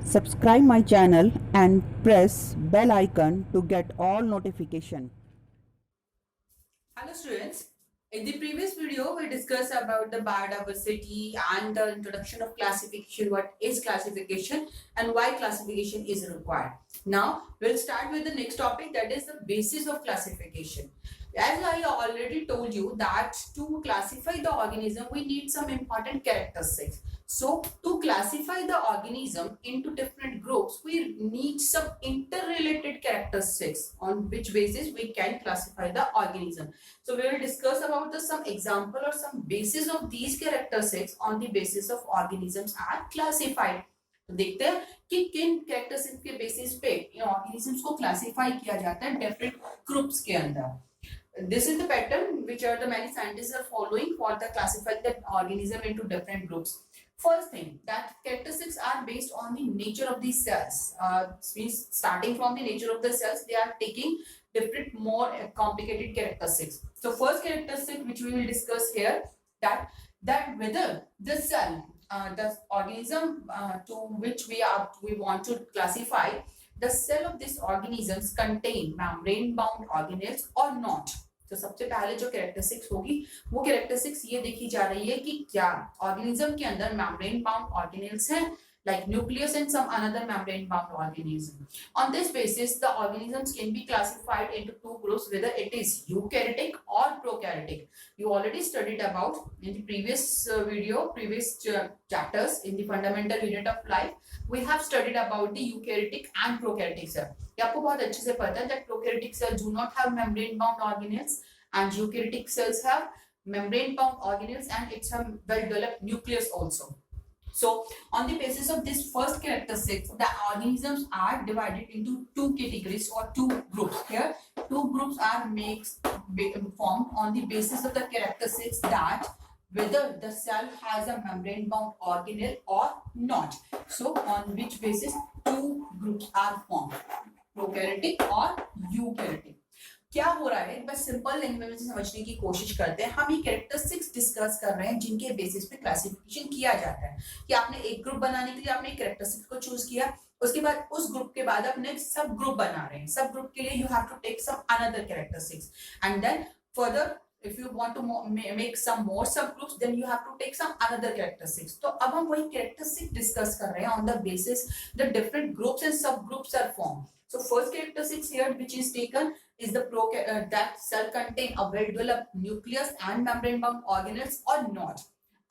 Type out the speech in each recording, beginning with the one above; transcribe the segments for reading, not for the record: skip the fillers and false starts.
Subscribe my channel and press bell icon to get all notification. Hello students, in the previous video we discussed about the biodiversity and the introduction of classification, what is classification and why classification is required. Now we'll start with the next topic, that is the basis of classification. As I already told you that to classify the organism we need some important characteristics. So to classify the organism into different groups, we need some interrelated characteristics on which basis we can classify the organism. So we will discuss about the some example or some basis of these characteristics on the basis of organisms are classified. तो देखते हैं कि किन characteristics के basis पे इन organisms को classify किया जाता है डिफरेंट ग्रुप्स के अंदर. This is the pattern which are the many scientists are following for the classifying the organism into different groups. First thing, that characteristics are based on the nature of the cells. Means starting from the nature of the cells, they are taking different more complicated characteristics. So first characteristic which we will discuss here, that whether the cell, the organism to which we want to classify, the cell of these organisms contain membrane bound organelles or not. तो सबसे पहले जो characteristics होगी वो characteristics ये देखी जा रही है कि क्या ऑर्गेनिज्म के अंदर मेम्ब्रेन बाउंड ऑर्गेनेल्स हैं, like nucleus and some another membrane bound organism. On this basis, the organisms can be classified into two groups, whether it is eukaryotic or prokaryotic. You already studied about in the previous previous chapters in the fundamental unit of life. We have studied about the eukaryotic and prokaryotic cell. ये आपको बहुत अच्छे से पता है that prokaryotic cells do not have membrane bound organelles and eukaryotic cells have membrane bound organelles and it's a well developed nucleus also. So on the basis of this first characteristic, the organisms are divided into two categories or two groups. Here two groups are formed on the basis of the characteristics that whether the cell has a membrane bound organelle or not. So on which basis two groups are formed, prokaryotic or eukaryotic. क्या हो रहा है, बस simple language में समझने की कोशिश करते हैं. हम ये कैरेक्टरिस्टिक्स डिस्कस कर रहे हैं जिनके बेसिस पे क्लासिफिकेशन किया जाता है कि आपने एक ग्रुप बनाने के लिए आपने कैरेक्टरिस्टिक्स को चूज किया, उसके बाद उस ग्रुप के बाद आप नेक्स्ट सब ग्रुप बना रहे हैं. सब ग्रुप के लिए you have to take some another characteristics and then further if you want to make some more subgroups then you have to take some another characteristics. तो अब हम वही characteristics discuss कर रहे हैं on the basis the different groups and subgroups are formed. So first characteristics here which is taken is the that cell contain a well developed nucleus and membrane bound organelles or not.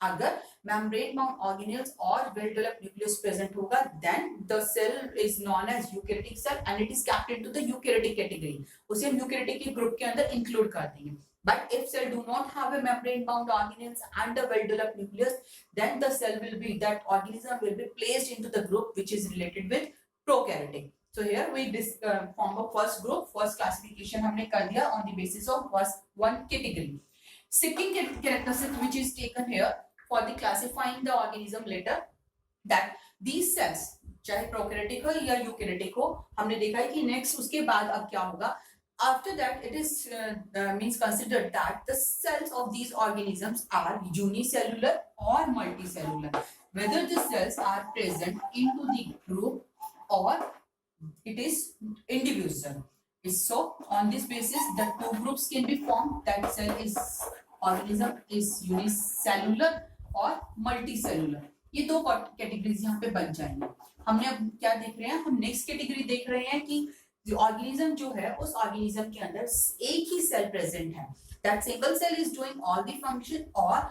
अगर membrane bound organelles or well developed nucleus present होगा then the cell is known as eukaryotic cell and it is kept into the eukaryotic category. उसे हम eukaryotic के group के अंदर include कर देंगे. But if cell do not have a membrane bound organelles and a well developed nucleus, then the cell will be, that organism will be placed into the group which is related with prokaryotic. So here we form a first group, first classification हमने कर दिया on the basis of first one category. Second characteristic which is taken here for the classifying the organism later, that these cells चाहे prokaryotic हो या eukaryotic हो, हमने देखा है कि next उसके बाद अब क्या होगा. After that, it is means considered that the cells of these organisms are unicellular or multicellular. Whether the cells are present into the group or it is individual. So on this basis, the two groups can be formed. That cell is organism is unicellular or multicellular. ये दो categories यहाँ पे बन जाएंगे. हमने अब क्या देख रहे हैं, हम नेक्स्ट कैटेगरी देख रहे हैं कि ऑर्गेनिज्म जो है उस ऑर्गेनिज्म के अंदर एक ही सेल प्रेजेंट है, that single cell is doing all the function or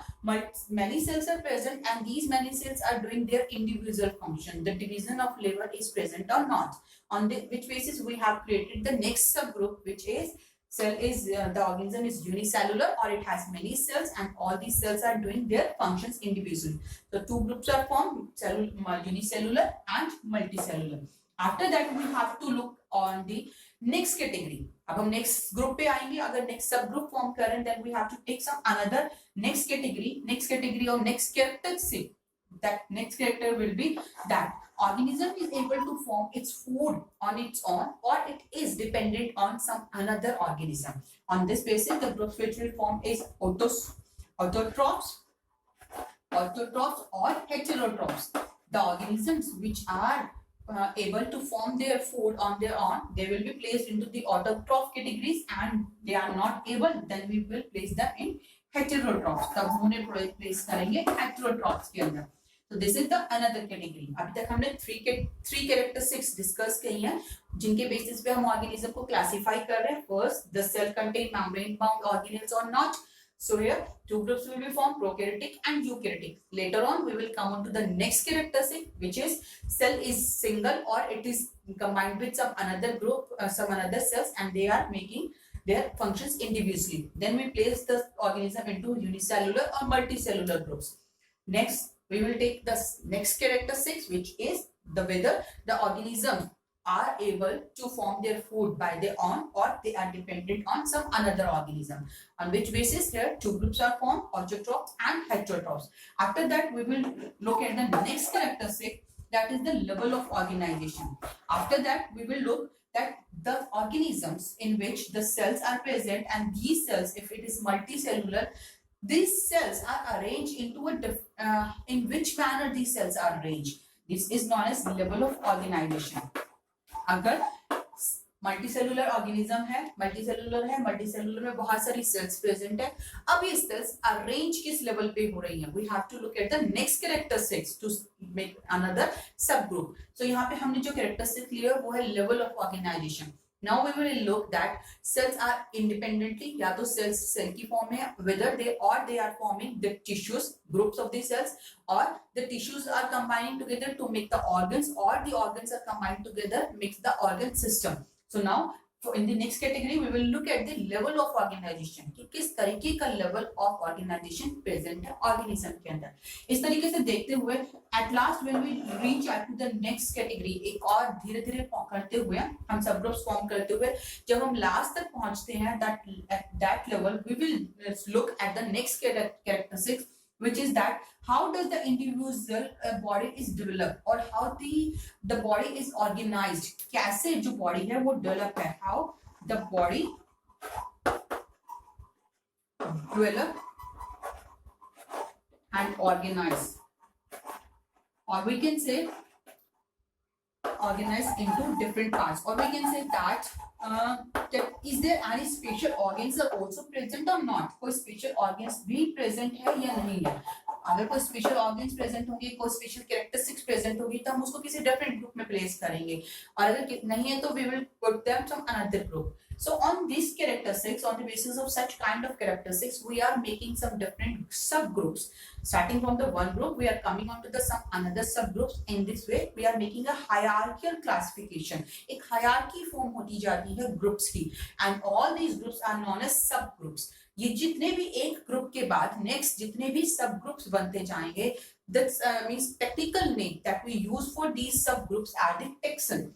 many cells are present and these many cells are doing their individual function. The division of labor is present or not. On which basis we have created the next subgroup which is cell is the organism is unicellular or it has many cells and all these cells are doing their functions individually. So two groups are formed, unicellular and multicellular. After that we have to look on the next category. अब हम next group पे आएंगे. अगर next subgroup form करें then we have to take some another next category or next characteristic. That next character will be that organism is able to form its food on its own or it is dependent on some another organism. On this basis the groups which will form is autotrophs or heterotrophs. the organisms which are able to form their food on their own, they will be placed into the autotroph categories, and they are not able, then we will place them in heterotrophs. तब उन्हें place करेंगे heterotrophs के अंदर. So this is the another category. अभी तक हमने three characteristics discuss की हैं जिनके basis पे हम organism को classify कर रहे हैं. First, the cell contain membrane bound organelles or not. So here two groups will be formed, prokaryotic and eukaryotic. Later on we will come on to the next characteristic, which is cell is single or it is combined with some another group, some another cells, and they are making their functions individually. Then we place the organism into unicellular or multicellular groups. Next we will take the next characteristics, which is the whether the organism are able to form their food by their own or they are dependent on some another organism. On which basis here two groups are formed, autotrophs and heterotrophs. After that we will look at the next characteristic, that is the level of organization. After that we will look that the organisms in which the cells are present, and these cells, if it is multicellular, these cells are arranged into a in which manner these cells are arranged. This is known as level of organization. अगर multicellular organism है, multicellular में बहुत सारी cells present है, अब ये sales arrange किस level पे हो रही हैं, we have to look at the next characteristics to make another sub group. So यहाँ पे हमने जो कैरेक्टरिस्टिक लिया वो है level of organisation. Now we will look that cells are independently, या तो cells cell की form है, whether they are forming the tissues, groups of the cells, or the tissues are combining together to make the organs, or the organs are combined together makes the organ system. So now in the next category we will look at the level of organization, कि किस तरीके का level of organization present है organism के अंदर. इस तरीके से देखते हुए at last when we reach out to the next category, एक और धीरे धीरे करते हुए हम सब ग्रुप्स फॉर्म करते हुए जब हम लास्ट तक पहुंचते हैं, at that level we will look at the next characteristics, which is that how does the individual body is developed, or how the body is organized, कैसे जो body है वो develop है, how the body develop and organize, or we can say organized into different parts, or we can say that is there any special organs are also present or not, कोई special organs भी present है या नहीं है. अगर कोई special organs present होंगे, कोई स्पेशल कैरेक्टरिस्टिक्स प्रेजेंट होगी, तो हम उसको किसी डिफरेंट ग्रुप में प्लेस करेंगे, और अगर नहीं है तो we will put them some another group. So on these characteristics, on the basis of such kind of characteristics, we are making some different subgroups. Starting from the one group, we are coming on to the some another subgroups. In this way, we are making a hierarchical classification. एक hierarchy form होती जाती है groups की, and all these groups are known as subgroups. ये जितने भी एक group के बाद नेक्स्ट जितने भी सब ग्रुप्स बनते जाएंगे, that means technical name that we use for these subgroups are the taxon.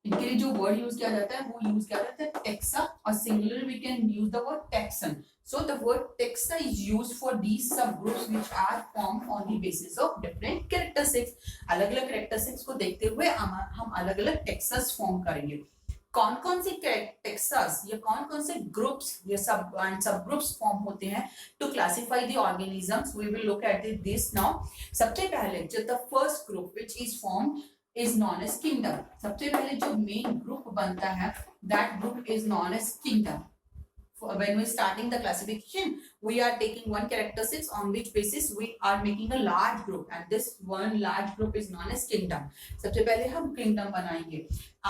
इनके लिए जो वर्ड यूज किया जाता है वो यूज किया जाता है टेक्सा, और singular we can use the word taxon. So the word taxa is used for these subgroups which are formed on the basis of different characteristics. अलग-अलग characteristics को देखते हुए हम अलग-अलग taxas form करेंगे. कौन-कौन से taxas या कौन-कौन से groups या subgroups form होते हैं to classify the organisms, we will look at this now. सबसे पहले जो the first group which is formed is known as kingdom. सबसे पहले जो main group बनता है, that group is known as kingdom. When we starting the classification, we are taking one characteristics on which basis we are making a large group, and this one large group is known as kingdom. सबसे पहले हम kingdom बनाएंगे.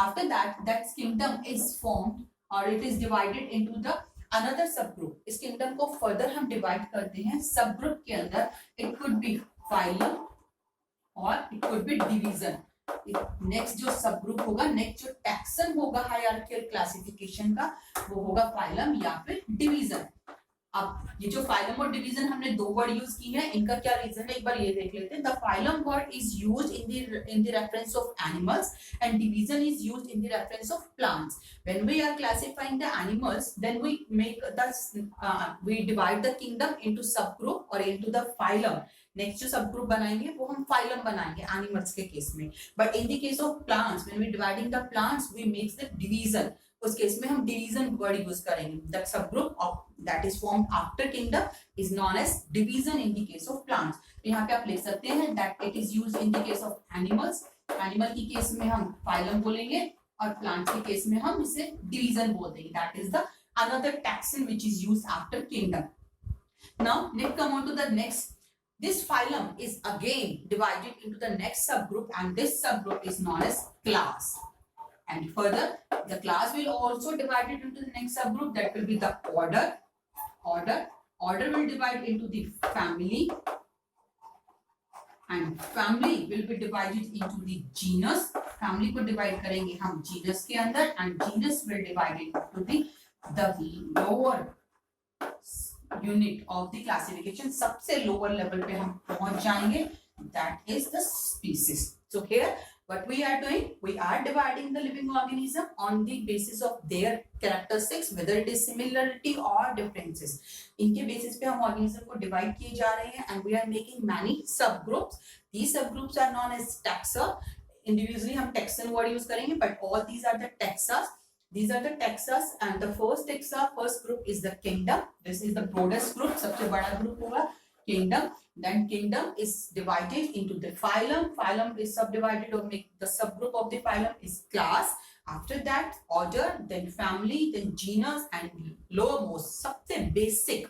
After that, that kingdom is formed or it is divided into the another subgroup. इस kingdom को further हम divide करते हैं subgroup के अंदर. It could be phylum or it could be division. Next जो सब ग्रुप होगा, नेक्स्ट जो टैक्सन होगा हायरार्किकल क्लासिफिकेशन का, वो होगा फाइलम या फिर डिवीजन. अब ये जो फाइलम और डिवीजन हमने दो वर्ड यूज की है, इनका क्या रीजन है एक बार ये देख लेते हैं. The phylum word is used in the reference of animals and division is used in the reference of plants. When we are classifying the animals, then we make the we divide the kingdom into subgroup or into the phylum. Next जो सब group बनाएंगे वो हम phylum बनाएंगे animals के case में. But in the case of plants, when we dividing the plants we makes the division. उस case में हम डिवीजन वर्ड यूज करेंगे. That sub group of that is formed after kingdom is known as division in the case of plants. यहाँ पे आप लिख सकते हैं that it is used in the case of animals. Animal की case में हम फाइलम बोलेंगे और प्लांट्स के केस में हम इसे डिवीजन बोल देंगे. That is the another taxon which is used after kingdom. Now let's come on to the next. This phylum is again divided into the next subgroup, and this subgroup is known as class. And further, the class will also divide it into the next subgroup, that will be the order. Order will divide into the family, and family will be divided into the genus. Family को divide करेंगे हम genus के अंदर, and genus will divide into the lower unit of the classification. सबसे lower level पे हम पहुंच जाएंगे, that is the species. So here what we are doing, we are dividing the living organism on the basis of their characteristics, whether it is similarity or differences. इनके basis पे हम organism को divide किए जा रहे हैं, and we are making many subgroups. These subgroups are known as taxa. Individually हम taxon word use करेंगे, but all these are the taxas. These are the taxas, and the first taxa, first group is the kingdom. This is the broadest group, सबसे बड़ा group होगा kingdom. Then kingdom is divided into the phylum. Phylum is subdivided or make the subgroup of the phylum is class. After that order, then family, then genus, and lowermost सबसे basic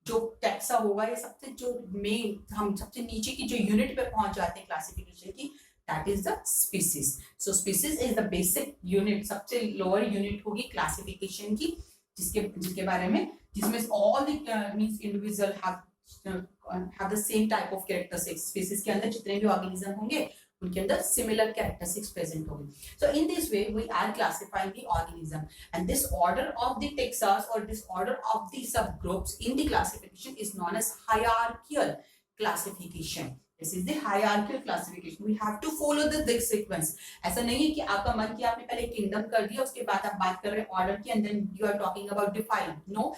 जो taxa होगा, ये सबसे जो main हम सबसे नीचे की जो unit पे पहुंच जाते हैं classification की, that is the species. So species is the basic unit, सबसे lower unit होगी classification की, जिसके बारे में, जिसमें all the means individual have the same type of characteristics. Species के अंदर जितने भी organism होंगे उनके अंदर similar characteristics present होंगे. So in this way we are classifying the organism, and this order of the taxas or this order of the subgroups in the classification is known as hierarchical classification. This is the hierarchical classification. We have to follow the sequence. ऐसा नहीं है कि आपका मन किया आपने पहले kingdom कर दिया, उसके बाद आप बात कर रहे हैं order की, and then you are talking about the phylum. No.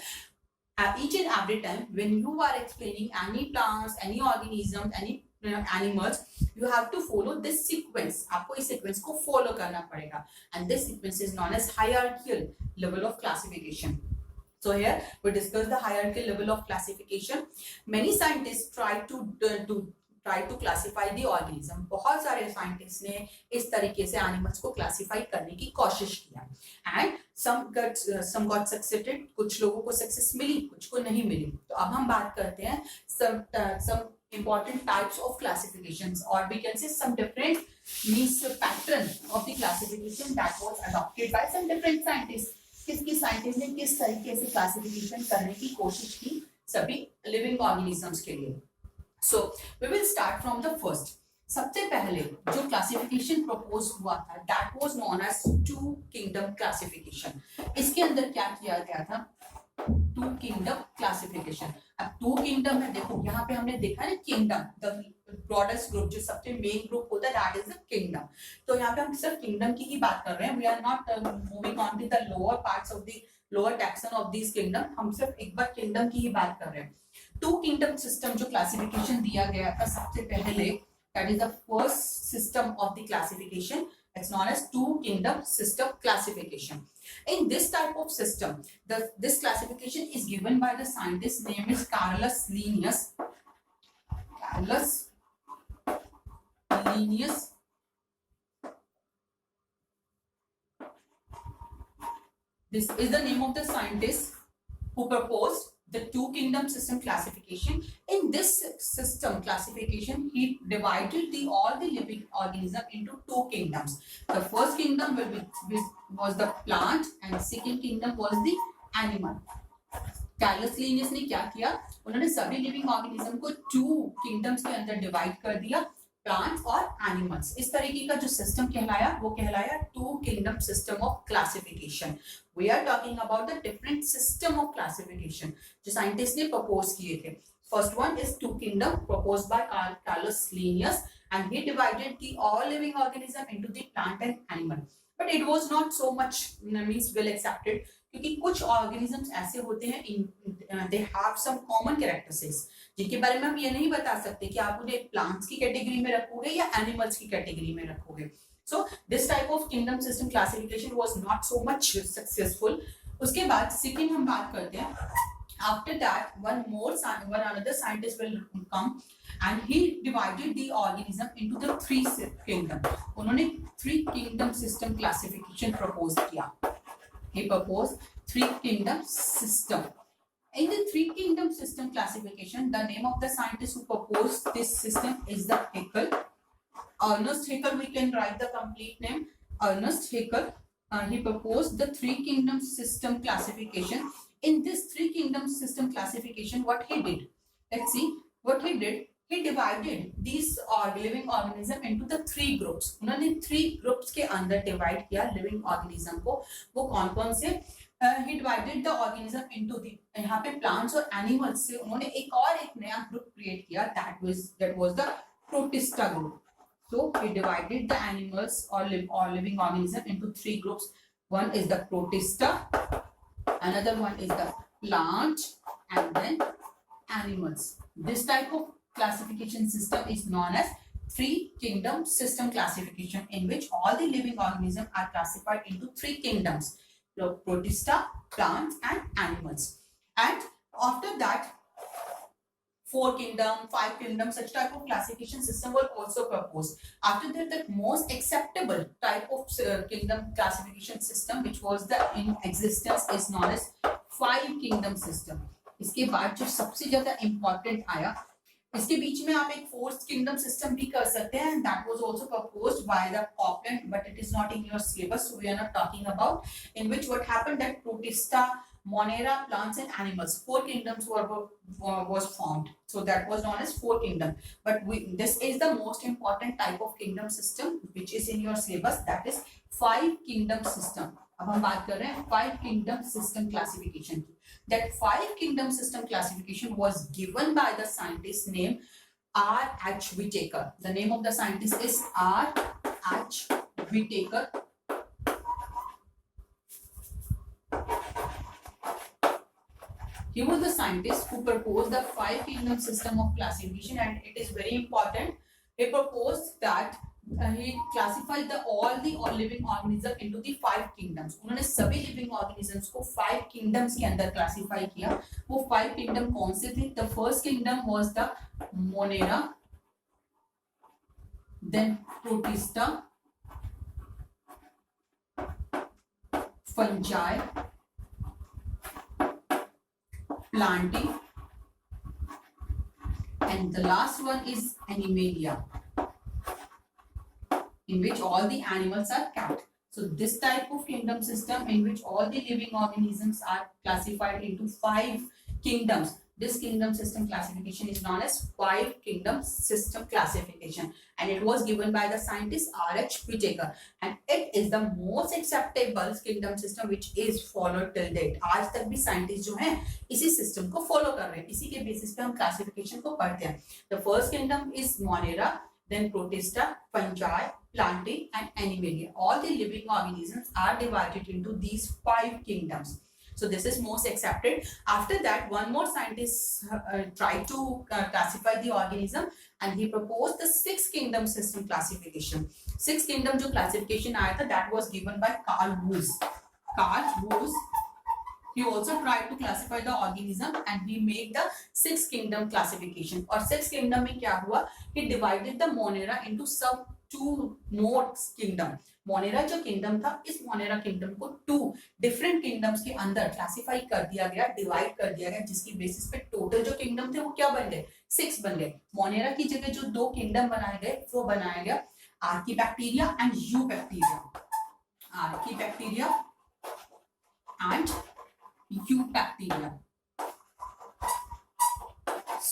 Each and every time when you are explaining any plants, any organisms, any animals, you have to follow this sequence. आपको इस sequence को follow करना पड़ेगा, and this sequence is known as hierarchical level of classification. So here we discuss the hierarchical level of classification. Many scientists try to classify the organism. बहुत सारे scientist ने इस तरीके से एनिमल्स को क्लासिफाई करने की कोशिश किया, एंड some got succeeded. कुछ लोगों को सक्सेस मिली, कुछ को नहीं मिली. तो अब हम बात करते हैं some important types of classifications, or we can say some different means pattern of the classification that was adopted by some different scientists. किसकी साइंटिस्ट ने किस तरीके से क्लासिफिकेशन करने की कोशिश की सभी लिविंग ऑर्गेनिजम्स के लिए. So we will start from the first. सबसे पहले जो क्लासिफिकेशन प्रपोज हुआ था, that was known as two kingdom classification. इसके अंदर क्या किया गया था? two kingdom classification. अब two kingdom है, देखो यहाँ पे हमने देखा है kingdom, the broadest group, जो सबसे main group होता है, that is the kingdom. तो यहाँ पे हम सिर्फ kingdom की ही बात कर रहे हैं. We are not moving on to the lower parts of the lower taxon of these kingdom. हम सिर्फ एक बार kingdom की ही बात कर रहे हैं. टू किंगडम सिस्टम जो क्लासिफिकेशन दिया गया था सबसे पहले, that is the first system of the classification. It's known as two kingdom system classification. In this type of system, this classification is given by the scientist name is Carolus Linnaeus. Carolus Linnaeus. This is the name of the scientist who proposed the two kingdom system classification. In this system classification, he divided all the living organism into two kingdoms. The first kingdom was the plant, and second kingdom was the animal. Carolus Linnaeus ने क्या किया? उन्होंने सभी living organism को to kingdoms के अंदर divide कर दिया, प्लांट्स और एनिमल्स. इस तरीके का जो सिस्टम कहलाया वो कहलाया two kingdom system of classification. We are talking about the different system of classification जो साइंटिस्ट ने प्रपोज किए थे. First one is two kingdom proposed by Carolus Linnaeus, and he divided the all living organism into the plant and animal. But it was not so much means well accepted. क्योंकि कुछ organisms ऐसे होते हैं they have some common characteristics जिनके बारे में हम ये नहीं बता सकते कि आप उन्हें प्लांट्स की कैटेगरी में रखोगे या एनिमल्स की कैटेगरी में रखोगे. So this type of kingdom system classification was not so much successful. उसके बाद सेकंड हम बात करते हैं. After that, one another scientist will come, and he divided the organism into the three kingdom. उन्होंने three kingdom system classification propose किया. He proposed three kingdom system. In the three kingdom system classification, the name of the scientist who proposed this system is the Haeckel. Ernest Haeckel, we can write the complete name. Ernest Haeckel. He proposed the three kingdom system classification. In this three kingdom system classification, what he did? Let's see what he did. He divided these living organism into the three groups. उन्होंने three groups के अंदर divide किया living organism को. वो कौन-कौन से? He divided the organism into the यहाँ पे plants और animals से उन्होंने एक नया group create किया. That was the Protista group. So he divided the animals or living organism into three groups. One is the Protista, another one is the plant, and then animals. This type of classification system is known as three kingdom system classification, in which all the living organisms are classified into three kingdoms: Protista, plants, and animals. And after that, 4 kingdom, 5 kingdom, such type of classification system were also proposed. After that, the most acceptable type of kingdom classification system which was in existence is known as 5 kingdom system. इसके बाद जो सबसे ज्यादा important आया, इसके बीच में आप एक 4th kingdom system भी कर सकते हैं, and that was also proposed by the Copland, but it is not in your syllabus, so we are not talking about. In which what happened that Protista, Monera, plants and animals, 4 kingdoms was formed. So that was known as 4 kingdom. But this is the most important type of kingdom system which is in your syllabus, that is 5 kingdom system. अब हम बात कर रहे हैं 5 kingdom system classification की. That 5 kingdom system classification was given by the scientist named R.H. Whittaker. The name of the scientist is R.H. Whittaker. He was the scientist who proposed the 5 kingdom system of classification, and it is very important. He proposed that he classified all the living organisms into the 5 kingdoms. उन्होंने सभी living organisms को 5 kingdoms के अंदर classify किया. वो 5 kingdom कौन से थे? The first kingdom was the Monera, then Protista, fungi, plantae, and the last one is Animalia, in which all the animals are kept. So this type of kingdom system in which all the living organisms are classified into 5 kingdoms. This kingdom system classification is known as 5 kingdom system classification, and it was given by the scientist R.H. Whittaker, and it is the most acceptable kingdom system which is followed till date. आज तक भी scientists जो हैं इसी system को follow कर रहे हैं, इसी के basis पे हम classification को पढ़ते हैं. The first kingdom is Monera, then Protista, fungi, plantae, and Animalia. All the living organisms are divided into these 5 kingdoms. So this is most accepted. After that, one more scientist tried to classify the organism, and he proposed the 6 kingdom system classification. 6 kingdom जो classification आया था, that was given by Carl Woese. Carl Woese, he also tried to classify the organism, and he made the 6 kingdom classification. और 6 kingdom में क्या हुआ? He divided the Monera into some 2 more kingdom. Monera जो kingdom था, इस Monera kingdom को 2 different kingdoms के अंदर क्लासिफाई कर दिया गया, डिवाइड कर दिया गया, जिसकी बेसिस पे टोटल जो किंगडम थे वो क्या बन गए? 6 बन गए. मोनेरा की जगह जो 2 किंगडम बनाए गए वो बनाया गया archaebacteria and eubacteria. Archaebacteria and eubacteria.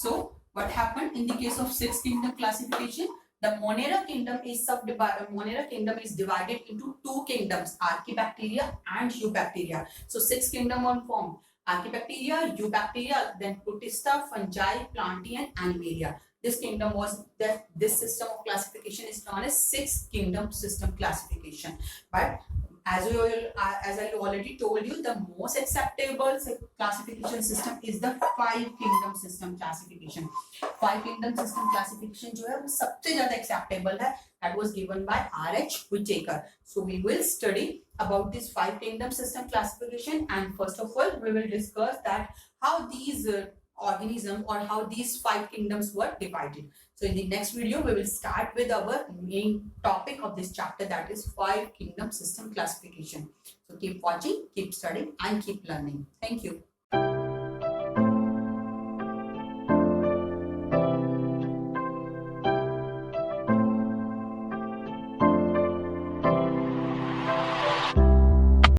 So what happened in the case of 6 kingdom classification? The Monera kingdom is divided into 2 kingdoms, Archaebacteria and Eubacteria. So 6 kingdom were formed: Archaebacteria, Eubacteria, then Protista, fungi, plantae, and Animalia. This kingdom was this system of classification is known as 6 kingdom system classification. But As I already told you, the most acceptable classification system is the five kingdom system classification. Five kingdom system classification जो है वो सबसे ज़्यादा acceptable है. That was given by R.H. Whittaker. So we will study about this five kingdom system classification, and first of all we will discuss that how these organisms or how these five kingdoms were divided. So in the next video we will start with our main topic of this chapter, that is five kingdom system classification. So keep watching, keep studying and keep learning. Thank you.